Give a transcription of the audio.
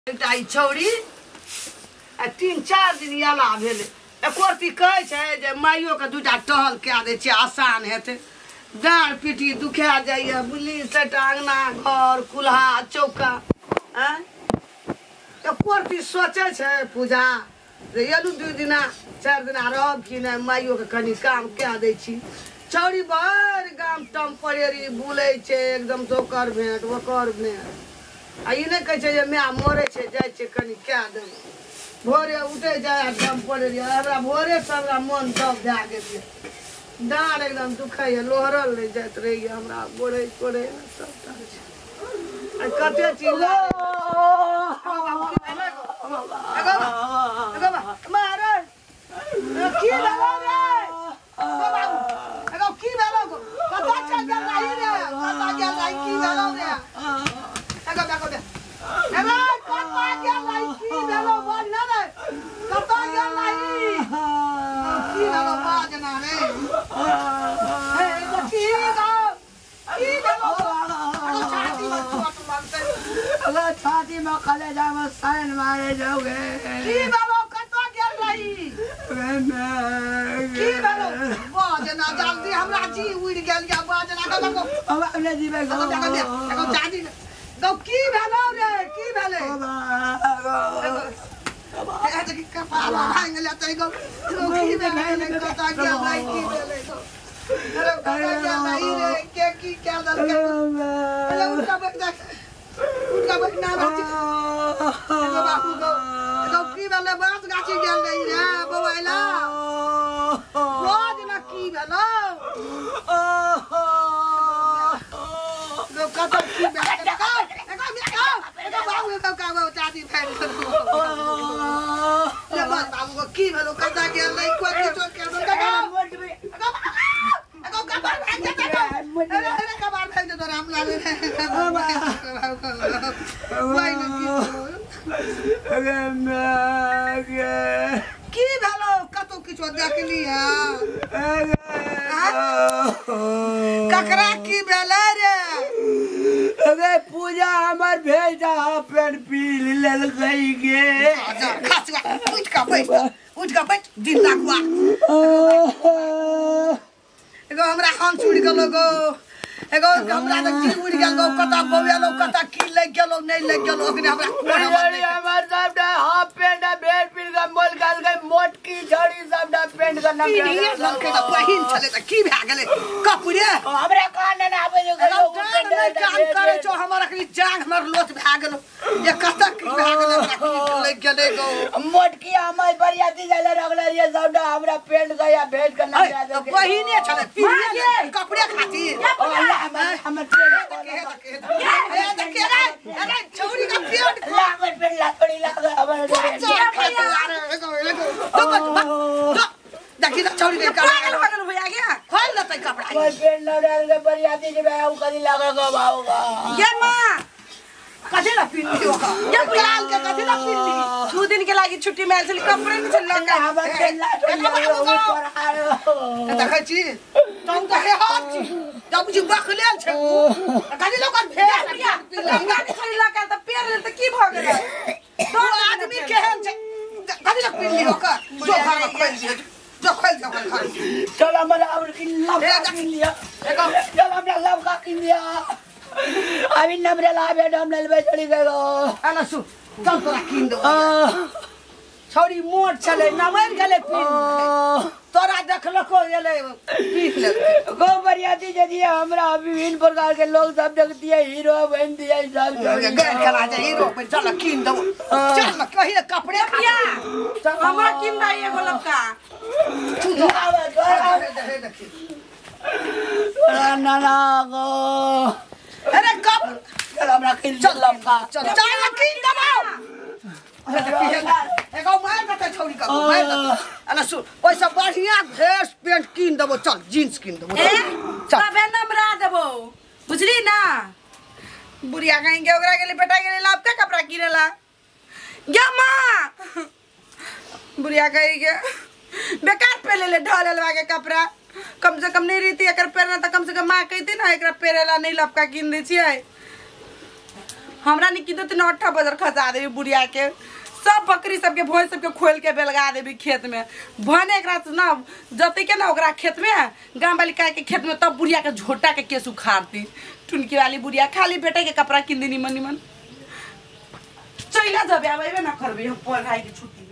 छौरी 3-4 दिन याला भेले एकोरती कहे छे जे माइयो के दूटा टहल कए दे छे आसान हेते डाँड़ पीठी दुखा जाइए बुली सटा अंगना घर कुल्हा चौका एकोरती सोचे छे पूजा जे यदु 2 दिना 4 दिना रहब कि नहीं माइयो के कनी काम कए दे छी छौरी भर गाम टम्परेरी बुले छे एकदम तो ओकर भेंट ओकर भेंट आ ई नहीं कहे छे जे माय मरे छे जाय छे कनी कए दे भोरे उठे जाए टम्परेरी हमरा भोरे से हमरा मन दब भए गेल डाँड़ एकदम दुखाइए लोहरल नहीं जात रही हमरा बोरे कोरे सबटा कते चीज मारे की भेलो रे की भेलो पता चल गेल नहीं रे पता गेल नहीं की भेलो रे कता गेल नहीं की भेलो बोल ना रे कता गेल नहीं की भेलो बाजना रे हे की भेलो छाती में कलेजा में साइन मारे जाओगे की भेलो कता गेल रही की भेलो बाजना जल्दी हमरा जी उड़ गेल या बाजना कतो अब अपने जी में गो चाची गो की भेलो रे की भेले ए जे कपाल भांग ले तई गो की भेले कता गेल नहीं की भेले गो अरे कता गेल नहीं रे के की क्या दल के अरे उनका बैठना बाची बाबू गो की भेले बास गाछी गेल नहीं रे बवाइला रोज ना की भेलो गो कता की भेले बाबू का चाची फेर ले बाबू को की भेलो कता गेल नहीं कोई किछो के कबार भेज दे राम लाल की भेलो कतो किछो देख लिया ककरा की भेले रे अबे पूजा हमर भेजा पेन पी लेल गई गे खसवा उठ का बैठ दिन लागवा एगो हमरा हाथ छुड़ गेलो गो एगो हमरा त की उड़ गेल गो कता बवेलो कता की लग गेलो नहीं लग गेलो ओकरे हमरा कोन हमर सबटा हाफ पेंट भेड़ पिल का मोल गाल गई मोटकी झड़ी सबटा पेंट का नाम ये लड़के त पहिन छले त की भए गेले कपुरे हमरा कान न आबे जो काम करे छो हमरा के जान हमर लोथ भए गेलो ये कता की भए गेले हमरा की लग गेले गो मोटकी हमर बरियाती जाले रगला ये सबटा हमरा पेंट का या भेड़ का नाम याद है पहिने छले पिए कपड़े खातिर हमर पेट अरे छौरी का पेट लागल पेट लाकड़ी लागल हमर देखी त छौरी के कपड़ा भैया गया खोल दे कपड़ा कोई पेट लड़ल के बरियाती जे भाऊ कदी लागल गो भाऊगा ये मां कथि ला पिन्नी हो ये लाल के कथि ला पिन्नी 2 दिन के लागि छुट्टी में आइल कपड़े नहीं चल लगा हमर पेट लाकड़ी ऊपर आयो देखै छी तुम तो हे हाथ छी जब जी बखले छ कथि लोग भेल गाड़ी खड़ी लगा त पेर ले त की भ गेल तो आदमी केहन छ कथि ला पिन्नी हो का जो घर में खोल दियो जो खोल दियो चल हमरा और की लव किन लिया चल हमरा लव का किन लिया अभी नमरे लाबे डमले बे चली गयो अला सु चल तोरा किन दो छौरी मोट छले नमर गेले पिन तोरा देखलको एले पीख ले गो बरियाती जदी हमरा विभिन्न प्रकार के लोग सब देखती है हीरो बन दिया सब गैर खेला जा हीरो पे चल किन दो चल कहि कपड़े किया हमरा किन दा एगो लड़का तू आवे देखी ना ना गो अरे कब चल हमरा किन चल लड़का चल किन दबाओ एगो मार कते छौरी का मार कते अला सु ओइ सब बढ़िया ड्रेस पेंट किन देबो चल जींस किन देबो चल तबे नमरा देबो बुझली ना बुढ़िया कहीं के ओकरा के लिए बेटा के लिए लाभ का कपड़ा किनेला गे मां बुढ़िया कहीं के बेकार पे ले ढाललवा के कपड़ा कम से कम नहीं रीति एकर पेरना त कम से कम मां कहती ना एकरा पेरेला नहीं लपका किन दै छियै हमरा नहीं की 3-8 बजे खसा देबी बुढ़िया के सब बकरी सबके भैंस सबके खोल के बेलगा देबी खेत में भने एकरा ना जते के ना ओकरा खेत में गांव वाली का के खेत में तब बुढ़िया के झोटा के केस उखाड़ती टुनकी वाली बुढ़िया खाली बेटे के कपड़ा किन दी निमन निमन चैला जब आबे ना करबे हम पढ़ाई के छुट्टी